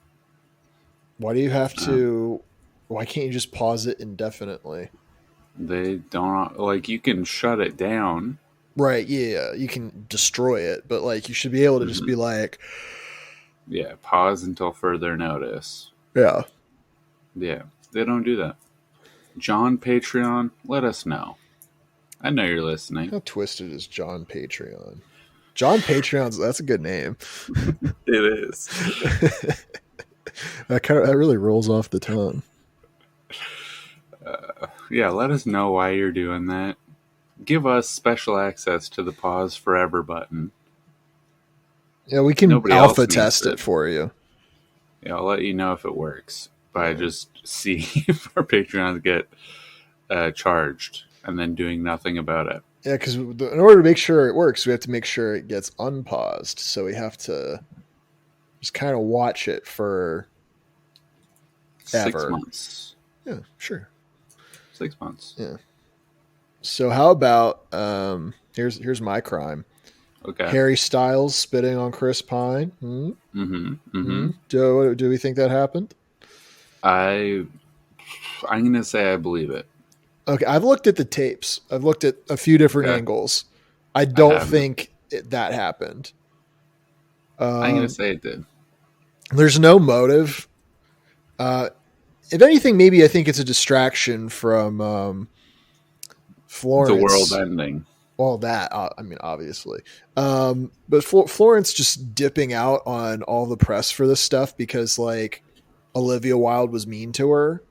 Why do you have to... Why can't you just pause it indefinitely? They don't like you can shut it down. Right, yeah. You can destroy it, but like you should be able to just be like, Yeah, pause until further notice. yeah. Yeah, they don't do that. John Patreon, let us know. I know you're listening. How twisted is John Patreon? John Patreon's that's a good name. It is. That really rolls off the tongue. Yeah, let us know why you're doing that. Give us special access to the pause forever button. Yeah, we can Nobody else alpha needs test it. it for you. Yeah, I'll let you know if it works by just seeing if our Patreons get charged and then doing nothing about it. Yeah, because in order to make sure it works, we have to make sure it gets unpaused. So we have to just kind of watch it for 6 Ever. months. yeah, sure. 6 months. Yeah. So how about here's my crime. Okay. Harry Styles spitting on Chris Pine. Do we think that happened? I'm gonna say I believe it. Okay, I've looked at the tapes. I've looked at a few different Okay. angles. I don't haven't. think that happened. I'm gonna say it did. There's no motive. If anything, maybe I think it's a distraction from Florence. The world ending. Well, that I mean, obviously, but Florence just dipping out on all the press for this stuff because like Olivia Wilde was mean to her,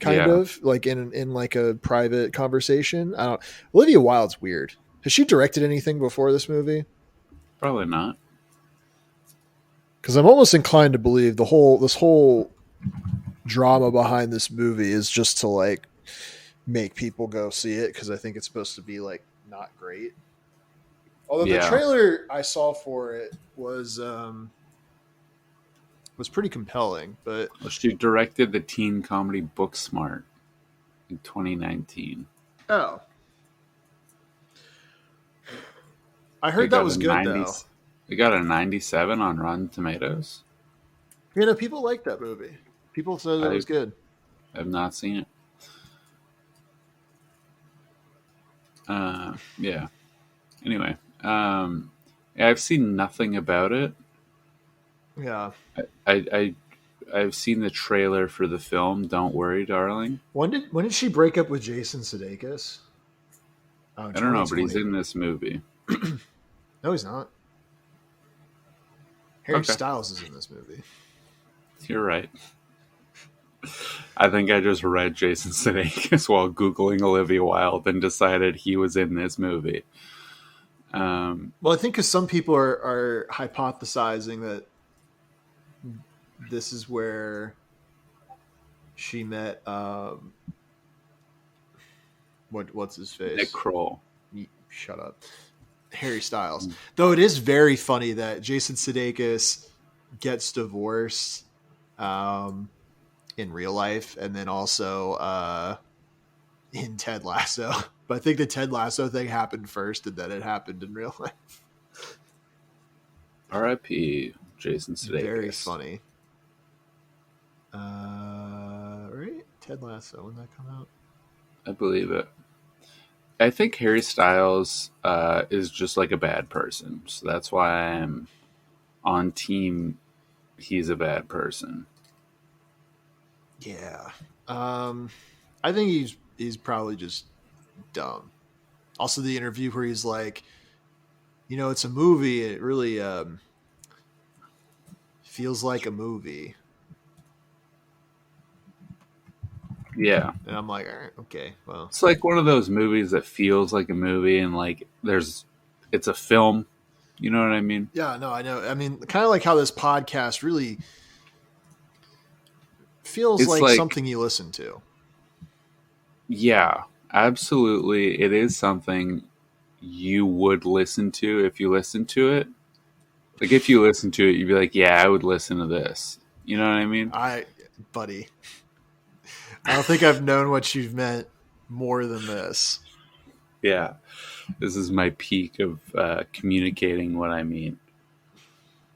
kind Yeah. of like in like a private conversation. I don't. Olivia Wilde's weird. Has she directed anything before this movie? Probably not. Because I'm almost inclined to believe this whole drama behind this movie is just to like make people go see it because I think it's supposed to be like not great. Although the Yeah. trailer I saw for it was pretty compelling, but Well, she directed the teen comedy Booksmart in 2019. oh, I heard It that got was a good 90 though. It got a 97 on Rotten Tomatoes. You know, people like that movie. People said it was good. I've not seen it. Yeah. Anyway, yeah, I've seen nothing about it. Yeah. I've seen the trailer for the film. Don't worry, darling. When did she break up with Jason Sudeikis? Oh, I don't know, but he's 2020. in this movie. No, he's not. Harry Okay. Styles is in this movie. You're right. I think I just read Jason Sudeikis while Googling Olivia Wilde and decided he was in this movie. Well, I think because some people are hypothesizing that this is where she met what's his face? Nick Kroll. Shut up. Harry Styles. Though it is very funny that Jason Sudeikis gets divorced in real life and then also in Ted Lasso. But I think the Ted Lasso thing happened first and then it happened in real life. R.I.P. Jason Sudeikis. Very funny. Right? Ted Lasso, when that come out? I believe it. I think Harry Styles is just like a bad person. So that's why I'm on team he's a bad person. Yeah. I think he's probably just dumb. Also the interview where he's like, it's a movie. It really feels like a movie. Yeah. And I'm like, all right, okay, well. It's like one of those movies that feels like a movie and like it's a film. You know what I mean? Yeah, no, I know. I mean, kind of like how this podcast really feels It's like something you listen to. Yeah, absolutely. It is something you would listen to if you listen to it. Like if you listen to it, you'd be like, yeah, I would listen to this. You know what I mean? Buddy, I don't think I've known what you've meant more than this. Yeah, this is my peak of communicating what I mean.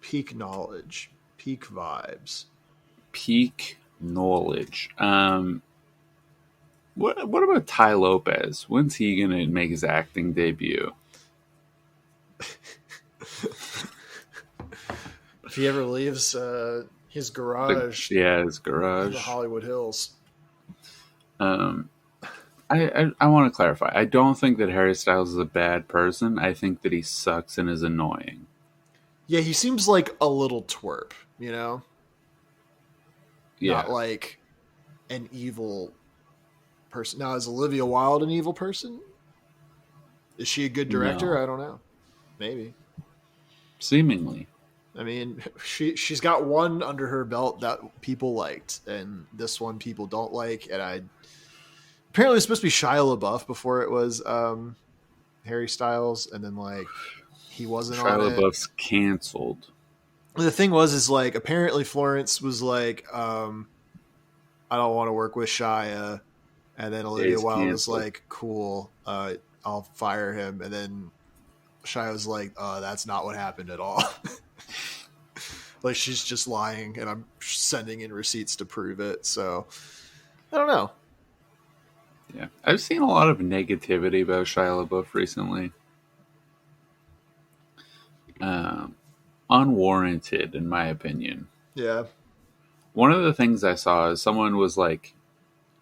Peak knowledge, peak vibes. Peak knowledge. What about Ty Lopez? When's he gonna make his acting debut? If he ever leaves his garage, His in garage. the Hollywood Hills. I want to clarify. I don't think that Harry Styles is a bad person. I think that he sucks and is annoying. Yeah, he seems like a little twerp, you know? Yeah, Not like an evil person. Now, is Olivia Wilde an evil person? Is she a good director? No. I don't know. Maybe. seemingly. I mean, she's got one under her belt that people liked, and this one people don't like. And apparently it's supposed to be Shia LaBeouf before it was Harry Styles, and then like he wasn't on Shia it. LaBeouf's canceled. The thing was like apparently Florence was like, I don't want to work with Shia, and then Olivia He's Wilde was canceled. like, cool, I'll fire him, and then Shia was like, that's not what happened at all. Like she's just lying, and I'm sending in receipts to prove it. So I don't know. Yeah, I've seen a lot of negativity about Shia LaBeouf recently. Unwarranted, in my opinion. Yeah, One of the things I saw is someone was like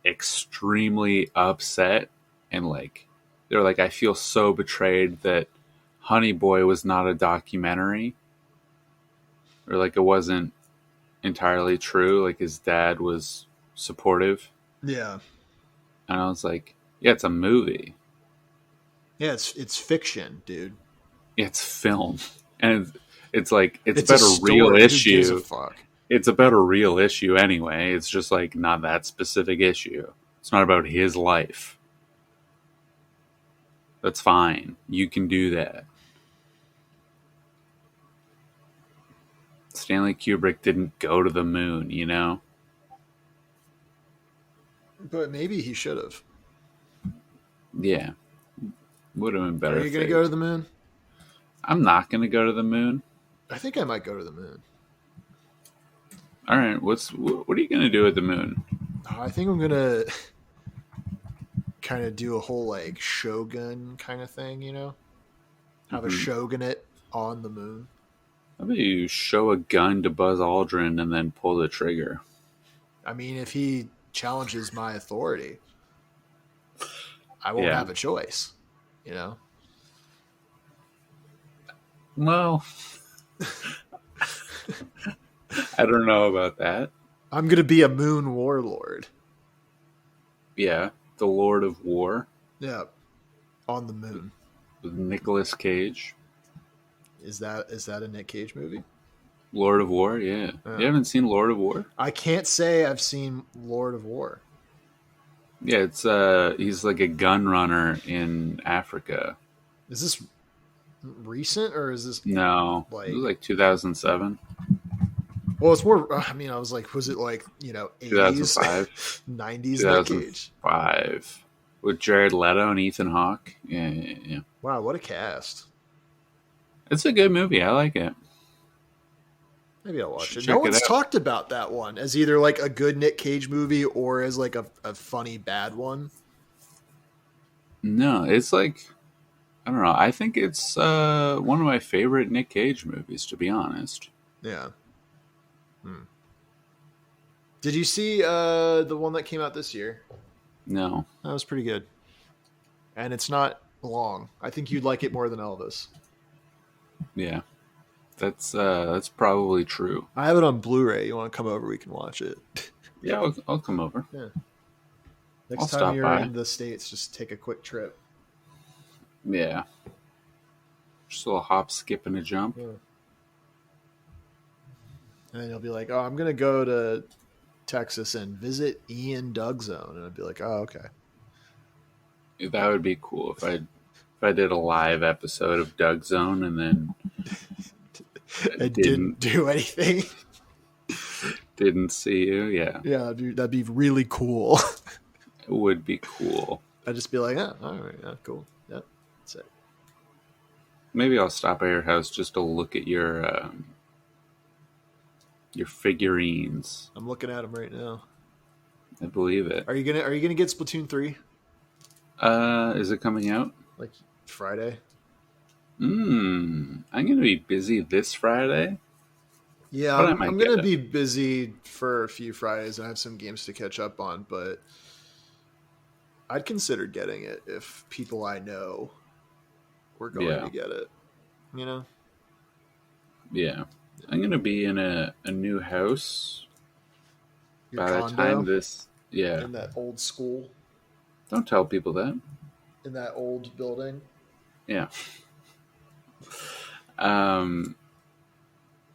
extremely upset and like they were like, I feel so betrayed that Honey Boy was not a documentary. Or like it wasn't entirely true. Like his dad was supportive. yeah, And I was like, yeah, it's a movie. yeah. It's fiction, dude. It's film. And it's like it's a about a story. real Who gives a issue. fuck? It's about a real issue anyway. It's just like not that specific issue. It's not about his life. That's fine. You can do that. Stanley Kubrick didn't go to the moon, you know? But maybe he should have. Yeah. Would have been better. Are you going to fate. go to the moon? I'm not going to go to the moon. I think I might go to the moon. All right. What are you going to do at the moon? I think I'm going to kind of do a whole like Shogun kind of thing, you know? Have a Mhm. shogunate on the moon. How about you show a gun to Buzz Aldrin and then pull the trigger? I mean, if he challenges my authority, I won't Yeah. have a choice, you know? Well, I don't know about that. I'm going to be a moon warlord. Yeah. The Lord of War Yeah. On the moon. with Nicolas Cage. Is that a Nick Cage movie? Lord of War, yeah. You haven't seen Lord of War? I can't say I've seen Lord of War. Yeah, it's he's like a gun runner in Africa. Is this recent or is this? No, it was like 2007, Well, it's more. I mean, I was like, was it like 80s, 2005, 90s Nick Cage? 2005 with Jared Leto and Ethan Hawke. Yeah. Wow, what a cast! It's a good movie. I like it. Maybe I'll watch Should it. check No it one's out. talked about that one as either like a good Nick Cage movie or as like a funny bad one. No, it's like I don't know. I think it's one of my favorite Nick Cage movies, to be honest. Yeah. Did you see the one that came out this year? No, That was pretty good. And it's not long. I think you'd like it more than Elvis. yeah, that's probably true. I have it on Blu-ray. You want to come over? We can watch it. Yeah, I'll come over. Next I'll time stop you're by. in the States, just take a quick trip. Yeah, just a little hop, skip, and a jump. And then you'll be like, oh, I'm going to go to Texas and visit Ian Doug Zone. And I'd be like, oh, okay. That would be cool if I did a live episode of Doug Zone and then It didn't do anything. didn't see you. Yeah, Yeah, dude, that'd be really cool. it would be cool. I'd just be like, all right, yeah, cool. Yeah, that's it. Maybe I'll stop at your house just to look at your figurines. I'm looking at them right now. I believe it. Are you gonna get Splatoon 3 Is it coming out? like Friday? I'm gonna be busy this Friday. Yeah, But I might I'm get gonna it. be busy for a few Fridays and I have some games to catch up on, but I'd consider getting it if people I know were going Yeah. to get it. You know? Yeah, I'm gonna be in a new house Your by the condo time this. Yeah, in that old school, don't tell people that. in that old building. Yeah.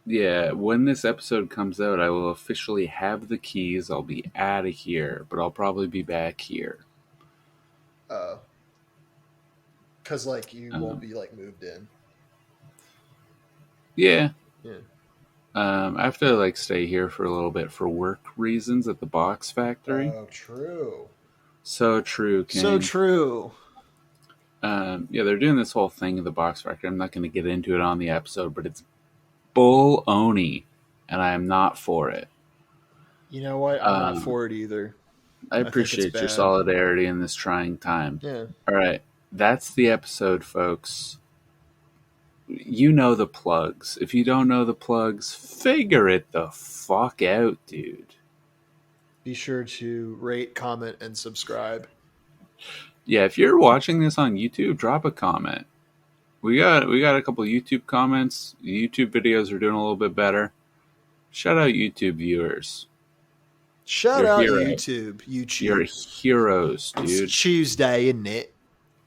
Yeah, when this episode comes out, I will officially have the keys. I'll be out of here, but I'll probably be back here. Because like you Uh-huh. won't be like moved in. Yeah. Yeah. I have to like stay here for a little bit for work reasons at the box factory. Oh, true. So true, King. So true. Yeah, they're doing this whole thing at the box factory. I'm not going to get into it on the episode, but it's bull oni, and I am not for it. You know what? I'm not for it either. I think appreciate it's your bad. solidarity in this trying time. Yeah. All right, that's the episode, folks. You know the plugs. If you don't know the plugs, figure it the fuck out, dude. Be sure to rate, comment, and subscribe. Yeah, if you're watching this on YouTube, drop a comment. We got a couple YouTube comments. YouTube videos are doing a little bit better. Shout out YouTube viewers. Shout You're out heroes. YouTube. You're heroes, dude. It's Tuesday, isn't it?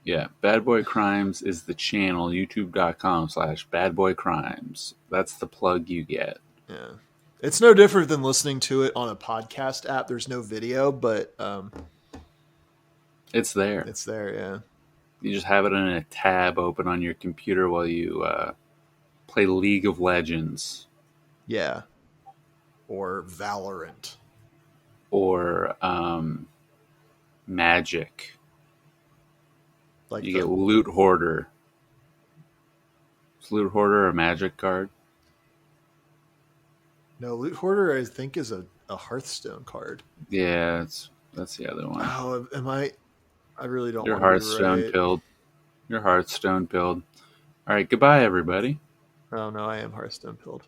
Yeah, Bad Boy Crimes is the channel, youtube.com/badboycrimes. That's the plug you get. Yeah. It's no different than listening to it on a podcast app. There's no video, but It's there. it's there, yeah. You just have it in a tab open on your computer while you play League of Legends Yeah. Or Valorant. or Magic. Like You the- get Loot Hoarder. Is Loot Hoarder a Magic card? No, Loot Hoarder, I think, is a Hearthstone card. Yeah, that's the other one. Oh, am I? I really don't You're want to be Hearthstone right. pilled. You're Hearthstone pilled. All right, goodbye, everybody. Oh, no, I am Hearthstone pilled.